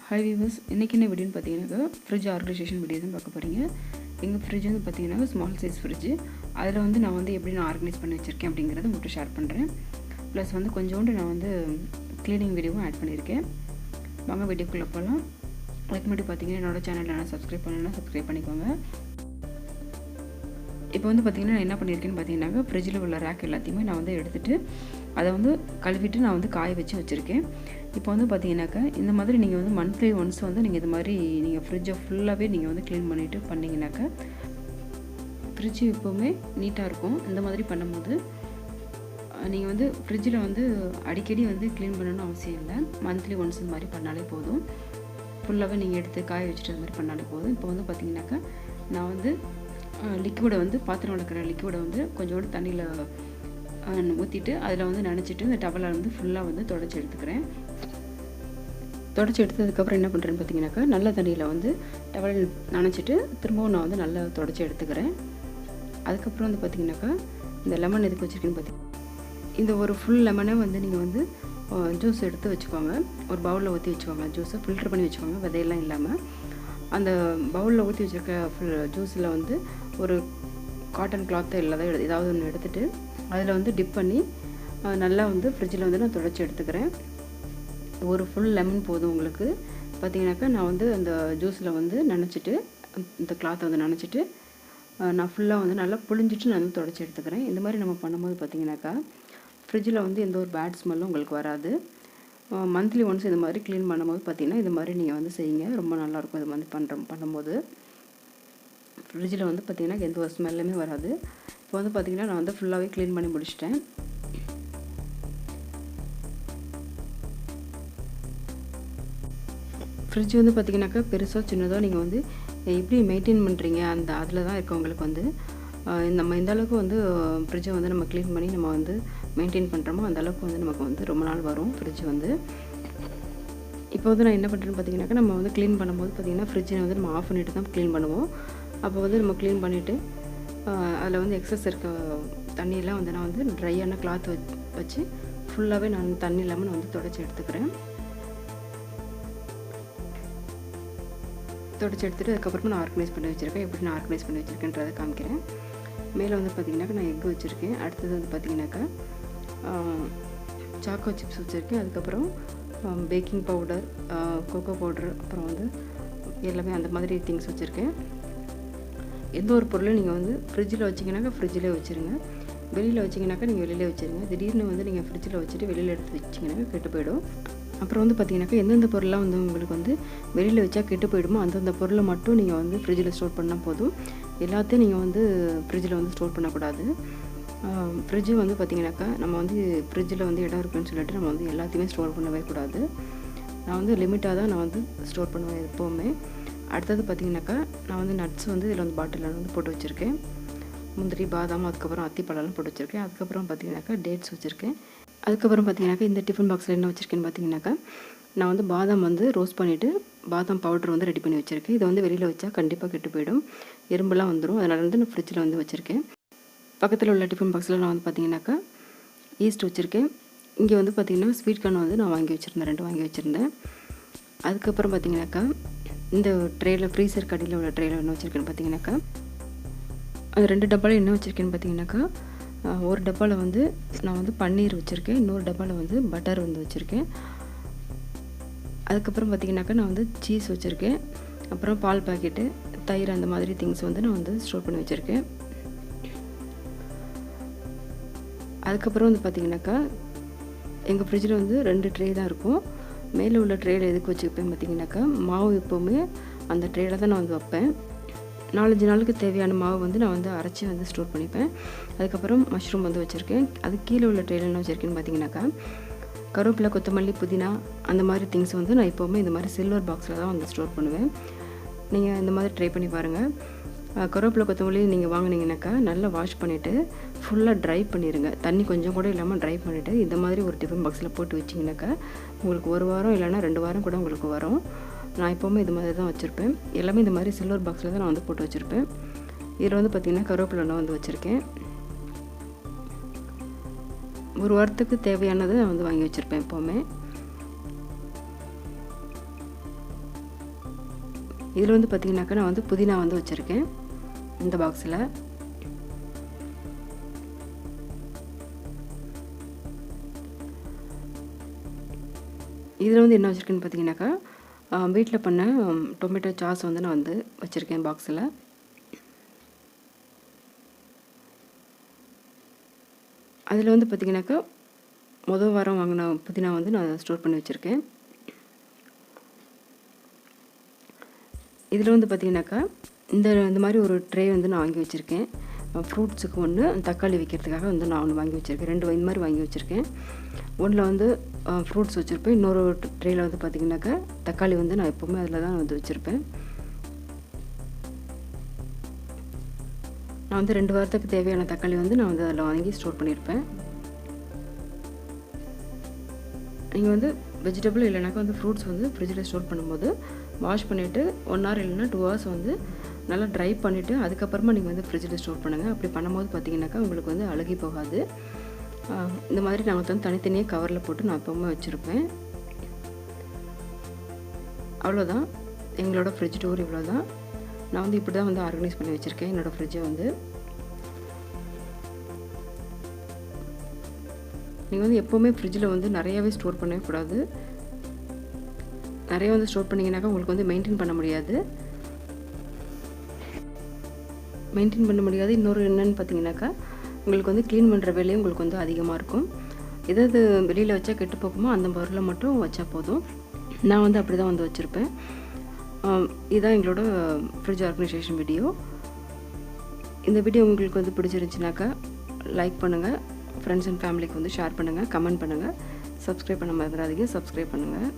Hi viewers, இன்றைக்கி என்ன வீடியோன்னு பார்த்தீங்கன்னாக்கா ஃப்ரிட்ஜ் ஆர்கனைசேஷன் வீடியோ தான் பார்க்க போகிறீங்க. எங்கள் ஃப்ரிட்ஜ் வந்து பார்த்தீங்கன்னா ஸ்மால் சைஸ் ஃப்ரிட்ஜு. அதில் வந்து நான் வந்து எப்படி நான் ஆர்கனைஸ் பண்ணி வச்சுருக்கேன் அப்படிங்கிறத உங்கள்கிட்ட ஷேர் பண்ணுறேன். ப்ளஸ் வந்து கொஞ்சோண்டு நான் வந்து க்ளீனிங் வீடியோவும் ஆட் பண்ணியிருக்கேன். வாங்க வீடியோக்குள்ளே போகலாம். அதுக்கு முன்னாடி பார்த்தீங்கன்னா என்னோடய சேனலில் நான் சப்ஸ்கிரைப் பண்ணலைன்னா சப்ஸ்கிரைப் பண்ணிக்கோங்க. இப்போ வந்து பார்த்திங்கன்னா நான் என்ன பண்ணியிருக்கேன்னு பார்த்தீங்கன்னாக்கா ஃப்ரிட்ஜில் உள்ள ரேக் எல்லாத்தையுமே நான் வந்து எடுத்துகிட்டு அதை வந்து கழுவிட்டு நான் வந்து காய வச்சுருக்கேன். இப்போ வந்து பார்த்தீங்கன்னாக்கா இந்த மாதிரி நீங்கள் வந்து மந்த்லி ஒன்ஸ் வந்து நீங்கள் இது மாதிரி நீங்கள் ஃப்ரிட்ஜை ஃபுல்லாகவே நீங்கள் வந்து க்ளீன் பண்ணிவிட்டு பண்ணிங்கனாக்கா ஃப்ரிட்ஜு எப்போவுமே நீட்டாக இருக்கும். இந்த மாதிரி பண்ணும்போது நீங்கள் வந்து ஃப்ரிட்ஜில் வந்து அடிக்கடி வந்து க்ளீன் பண்ணணும்னு அவசியம் இல்லை. மந்த்லி ஒன்ஸ் இந்த மாதிரி பண்ணாலே போதும். ஃபுல்லாகவே நீங்கள் எடுத்து காய வச்சுட்டு அது மாதிரி பண்ணாலே போதும். இப்போ வந்து பார்த்தீங்கன்னாக்கா நான் வந்து லிக்விடை வந்து பாத்திரம் வளர்க்குற லிக்விடை வந்து கொஞ்சோண்டு தண்ணியில் ஊற்றிட்டு அதில் வந்து நனைச்சிட்டு இந்த டவலை வந்து ஃபுல்லாக வந்து தொடச்சி எடுத்துக்கிறேன். தொடச்சி எடுத்ததுக்கப்புறம் என்ன பண்ணுறேன்னு பார்த்தீங்கன்னாக்கா நல்ல தண்ணியில் வந்து டவல் நனைச்சிட்டு திரும்பவும் நான் வந்து நல்லா தொடச்சி எடுத்துக்கிறேன். அதுக்கப்புறம் வந்து பார்த்திங்கனாக்கா இந்த லெமன் எதுக்கு வச்சுருக்கேன்னு பார்த்தீங்கன்னா இந்த ஒரு ஃபுல் லெமனே வந்து நீங்கள் வந்து ஜூஸ் எடுத்து வச்சுக்கோங்க. ஒரு பவுலில் ஊற்றி வச்சுக்கோங்க. ஜூஸை ஃபில்ட்ரு பண்ணி வச்சுக்கோங்க, விதையெல்லாம் இல்லாமல். அந்த பவுலில் ஊற்றி வச்சுருக்க ஜூஸில் வந்து ஒரு காட்டன் கிளாத்தை இல்லாத ஏதாவது ஒன்று எடுத்துகிட்டு அதில் வந்து டிப் பண்ணி நல்லா வந்து ஃப்ரிட்ஜில் வந்து நான் துடைச்சி எடுத்துக்கிறேன். ஒரு ஃபுல் லெமன் போதும் உங்களுக்கு. பார்த்தீங்கன்னாக்கா நான் வந்து அந்த ஜூஸில் வந்து நனைச்சிட்டு இந்த கிளாத்தை வந்து நனைச்சிட்டு நான் ஃபுல்லாக வந்து நல்லா புழிஞ்சிட்டு நான் வந்து துடைச்சி எடுத்துக்கிறேன். இந்த மாதிரி நம்ம பண்ணும்போது பார்த்தீங்கன்னாக்கா ஃப்ரிட்ஜில் வந்து எந்த ஒரு பேட் ஸ்மெல்லும் உங்களுக்கு வராது. மந்த்லி ஒன்ஸ் இந்த மாதிரி க்ளீன் பண்ணும்போது பார்த்திங்கன்னா இது மாதிரி நீங்கள் வந்து செய்யுங்க. ரொம்ப நல்லாயிருக்கும். இது வந்து பண்ணும்போது ஃப்ரிட்ஜில் வந்து பார்த்திங்கன்னா எந்த ஒரு ஸ்மெல்லுமே வராது. இப்போ வந்து பார்த்திங்கன்னா நான் வந்து ஃபுல்லாகவே க்ளீன் பண்ணி முடிச்சிட்டேன். ஃப்ரிட்ஜ் வந்து பார்த்திங்கனாக்கா பெருசோ சின்னதோ நீங்கள் வந்து எப்படி மெயின்டைன் பண்ணுறீங்க அதில் தான் இருக்கவங்களுக்கு வந்து நம்ம எந்த அளவுக்கு வந்து ஃப்ரிட்ஜை வந்து நம்ம க்ளீன் பண்ணி நம்ம வந்து மெயின்டைன் பண்ணுறோமோ அந்த அளவுக்கு வந்து நமக்கு வந்து ரொம்ப நாள் வரும் ஃப்ரிட்ஜ் வந்து. இப்போ வந்து நான் என்ன பண்ணுறேன்னு பார்த்தீங்கன்னாக்கா நம்ம வந்து க்ளீன் பண்ணும்போது பார்த்திங்கன்னா ஃப்ரிட்ஜை வந்து நம்ம ஆஃப் பண்ணிவிட்டு தான் க்ளீன் பண்ணுவோம். அப்போ வந்து நம்ம க்ளீன் பண்ணிவிட்டு அதில் வந்து எக்ஸஸ் இருக்க தண்ணியெல்லாம் வந்து நான் வந்து ட்ரையான கிளாத் வச்சு ஃபுல்லாகவே நான் தண்ணி இல்லாமல் நான் வந்து தொடச்சி எடுத்துக்கிறேன். தொடச்சி எடுத்துகிட்டு அதுக்கப்புறமா நான் ஆர்கனைஸ் பண்ணி வச்சுருக்கேன். எப்படி நான் ஆர்கனைஸ் பண்ணி வச்சுருக்கேன்றதை காமிக்கிறேன். மேலே வந்து பார்த்திங்கனாக்கா நான் எக் வச்சுருக்கேன். அடுத்தது வந்து பார்த்திங்கனாக்கா சாக்கோ சிப்ஸ் வச்சுருக்கேன். அதுக்கப்புறம் பேக்கிங் பவுடர், கோகோ பவுடர், அப்புறம் வந்து எல்லாமே அந்த மாதிரி திங்ஸ் வச்சுருக்கேன். எந்த ஒரு பொருளும் நீங்கள் வந்து ஃப்ரிட்ஜில் வச்சிங்கனாக்கா ஃப்ரிட்ஜிலே வச்சுருங்க. வெளியில் வச்சிங்கனாக்கா நீங்கள் வெளியிலே வச்சுருங்க. திடீர்னு வந்து நீங்கள் ஃப்ரிட்ஜில் வச்சுட்டு வெளியில் எடுத்து வச்சிங்கனாக்கா கெட்டு போயிடும். அப்புறம் வந்து பார்த்திங்கனாக்கா எந்தெந்த பொருள்லாம் வந்து உங்களுக்கு வந்து வெளியில் வச்சா கெட்டு போயிடுமோ அந்தந்த பொருளை மட்டும் நீங்கள் வந்து ஃப்ரிட்ஜில் ஸ்டோர் பண்ணால் போதும். எல்லாத்தையும் நீங்கள் வந்து ஃப்ரிட்ஜில் வந்து ஸ்டோர் பண்ணக்கூடாது. ஃப்ரிட்ஜு வந்து பார்த்திங்கனாக்கா நம்ம வந்து ஃப்ரிட்ஜில் வந்து இடம் இருக்குன்னு சொல்லிட்டு நம்ம வந்து எல்லாத்தையுமே ஸ்டோர் பண்ணவே கூடாது. நான் வந்து லிமிட்டாக தான் நான் வந்து ஸ்டோர் பண்ணுவேன் எப்போவுமே. அடுத்தது பார்த்திங்கனாக்கா நான் வந்து நட்ஸ் வந்து இதில் வந்து பாட்டிலில் வந்து போட்டு வச்சுருக்கேன். முந்திரி, பாதாம், அதுக்கப்புறம் அத்திப்பழம்லாம் போட்டு வச்சுருக்கேன். அதுக்கப்புறம் பார்த்திங்கனாக்கா டேட்ஸ் வச்சுருக்கேன். அதுக்கப்புறம் பார்த்திங்கனாக்கா இந்த டிஃபன் பாக்ஸில் என்ன வச்சுருக்கேன்னு பார்த்திங்கனாக்கா நான் வந்து பாதாம் வந்து ரோஸ்ட் பண்ணிவிட்டு பாதாம் பவுடர் வந்து ரெடி பண்ணி வச்சுருக்கேன். இதை வந்து வெளியில் வச்சா கண்டிப்பாக கெட்டு போயிடும், எறும்பெல்லாம் வந்துடும். அதனால வந்து நான் ஃப்ரிட்ஜில் வந்து வச்சுருக்கேன். பக்கத்தில் உள்ள டிஃபன் பாக்ஸில் நான் வந்து பார்த்திங்கனாக்கா ஈஸ்ட் வச்சுருக்கேன். இங்கே வந்து பார்த்திங்கன்னா ஸ்வீட் கார்ன் வந்து நான் வாங்கி வச்சுருந்தேன், 2 வாங்கி வச்சுருந்தேன். அதுக்கப்புறம் பார்த்திங்கனாக்கா இந்த ட்ரேயில் ஃப்ரீசர் கடையில் உள்ள ட்ரேயில் என்ன வச்சுருக்கேன்னு பார்த்திங்கனாக்கா அது 2 டப்பாவில் என்ன வச்சுருக்கேன்னு பார்த்திங்கனாக்கா ஒரு டப்பாவில் வந்து நான் வந்து பன்னீர் வச்சுருக்கேன். இன்னொரு டப்பாவில் வந்து பட்டர் வந்து வச்சுருக்கேன். அதுக்கப்புறம் பார்த்திங்கனாக்கா நான் வந்து சீஸ் வச்சுருக்கேன். அப்புறம் பால் பாக்கெட்டு, தயிர், அந்த மாதிரி திங்ஸ் வந்து நான் வந்து ஸ்டோர் பண்ணி வச்சுருக்கேன். அதுக்கப்புறம் வந்து பார்த்திங்கனாக்கா எங்கள் ஃப்ரிட்ஜில் வந்து 2 ட்ரே தான் இருக்கும். மேலே உள்ள ட்ரேயில் எதுக்கு வச்சுருப்பேன் பார்த்திங்கனாக்கா மாவு எப்போவுமே அந்த ட்ரேயில் தான் நான் வந்து வைப்பேன். 4-5 நாளுக்கு தேவையான மாவு வந்து நான் வந்து அரைச்சி வந்து ஸ்டோர் பண்ணிப்பேன். அதுக்கப்புறம் மஷ்ரூம் வந்து வச்சுருக்கேன். அது கீழே உள்ள ட்ரேயில் என்ன வச்சுருக்கேன்னு பார்த்திங்கனாக்கா கருவேப்பிலை, கொத்தமல்லி, புதினா, அந்த மாதிரி திங்ஸ் வந்து நான் எப்போவுமே இந்த மாதிரி சில்வர் பாக்ஸில் தான் வந்து ஸ்டோர் பண்ணுவேன். நீங்கள் இந்த மாதிரி ட்ரை பண்ணி பாருங்கள். கருவேப்பிலை, கொத்தமல்லி நீங்கள் வாங்கினீங்கனாக்கா நல்லா வாஷ் பண்ணிவிட்டு ஃபுல்லாக ட்ரை பண்ணிடுங்க. தண்ணி கொஞ்சம் கூட இல்லாமல் ட்ரை பண்ணிவிட்டு இந்த மாதிரி ஒரு டிஃபன் பாக்ஸில் போட்டு வச்சிங்கனாக்கா உங்களுக்கு 1 வாரம் இல்லைனா 2 வாரம் கூட உங்களுக்கு வரும். நான் எப்போவுமே இது மாதிரி தான் வச்சுருப்பேன். எல்லாமே இந்த மாதிரி சில்வர் பாக்ஸில் தான் நான் வந்து போட்டு வச்சுருப்பேன். இதில் வந்து பார்த்திங்கன்னா கருவேப்பிலை நான் வந்து வச்சுருக்கேன். 1 வாரத்துக்கு தேவையானதை நான் வந்து வாங்கி வச்சுருப்பேன் எப்போவுமே. இதில் வந்து பார்த்திங்கனாக்கா நான் வந்து புதினா வந்து வச்சுருக்கேன் இந்த பாக்ஸில். இதில் வந்து என்ன வச்சுருக்கேன்னு பார்த்தீங்கன்னாக்கா வீட்டில் பண்ண டொமேட்டோ சாஸ் வந்து நான் வந்து வச்சுருக்கேன் பாக்ஸில். அதில் வந்து பார்த்திங்கனாக்கா முதல் வாரம் வாங்கின புதினா வந்து நான் ஸ்டோர் பண்ணி வச்சுருக்கேன். இதில் வந்து பார்த்திங்கனாக்கா இந்த மாதிரி ஒரு ட்ரே வந்து நான் வாங்கி வச்சுருக்கேன். ஃப்ரூட்ஸுக்கு ஒன்று, தக்காளி வைக்கிறதுக்காக வந்து நான் ஒன்று வாங்கி வச்சுருக்கேன். 2 இந்த மாதிரி வாங்கி வச்சுருக்கேன். ஒன்றில் வந்து ஃப்ரூட்ஸ் வச்சுருப்பேன், இன்னொரு ட்ரேயில் வந்து பார்த்திங்கனாக்கா தக்காளி வந்து நான் எப்போவுமே அதில் தான் வந்து வச்சுருப்பேன். நான் வந்து 2 வாரத்துக்கு தேவையான தக்காளி வந்து நான் வந்து அதில் வாங்கி ஸ்டோர் பண்ணியிருப்பேன். நீங்கள் வந்து வெஜிடபிள் இல்லைனாக்கா வந்து ஃப்ரூட்ஸ் வந்து ஃப்ரிட்ஜில் ஸ்டோர் பண்ணும்போது வாஷ் பண்ணிவிட்டு 1 hour இல்லைன்னா 2 hours வந்து நல்லா ட்ரை பண்ணிவிட்டு அதுக்கப்புறமா நீங்கள் வந்து ஃப்ரிட்ஜில் ஸ்டோர் பண்ணுங்கள். அப்படி பண்ணும்போது பார்த்திங்கனாக்கா உங்களுக்கு வந்து அழுகி போகாது. இந்த மாதிரி நான் வந்து தனித்தனியாக கவரில் போட்டு நான் எப்போவுமே வச்சுருப்பேன். அவ்வளோதான், எங்களோட ஃப்ரிட்ஜ் டூர் இவ்வளோ தான். நான் வந்து இப்படி தான் வந்து ஆர்கனைஸ் பண்ணி வச்சுருக்கேன் என்னோடய ஃப்ரிட்ஜை வந்து. நீங்கள் வந்து எப்போவுமே ஃப்ரிட்ஜில் வந்து நிறையாவே ஸ்டோர் பண்ணவே கூடாது. நிறைய வந்து ஸ்டோர் பண்ணிங்கனாக்கா உங்களுக்கு வந்து மெயின்டைன் பண்ண முடியாது. இன்னொரு என்னென்னு பார்த்தீங்கன்னாக்கா உங்களுக்கு வந்து க்ளீன் பண்ணுற வேலையும் உங்களுக்கு வந்து அதிகமாக இருக்கும். எதாவது வெளியில் வச்சா கெட்டு போகுமோ அந்த பொருளை மட்டும் வச்சா போதும். நான் வந்து அப்படி தான் வந்து வச்சுருப்பேன். இதுதான் எங்களோட ஃப்ரிட்ஜ் ஆர்கனைசேஷன் வீடியோ. இந்த வீடியோ உங்களுக்கு வந்து பிடிச்சிருந்துச்சுனாக்கா லைக் பண்ணுங்கள், ஃப்ரெண்ட்ஸ் அண்ட் ஃபேமிலிக்கு வந்து ஷேர் பண்ணுங்கள், கமெண்ட் பண்ணுங்கள், சப்ஸ்கிரைப் பண்ண மறந்துடாதீங்க, சப்ஸ்கிரைப் பண்ணுங்கள்.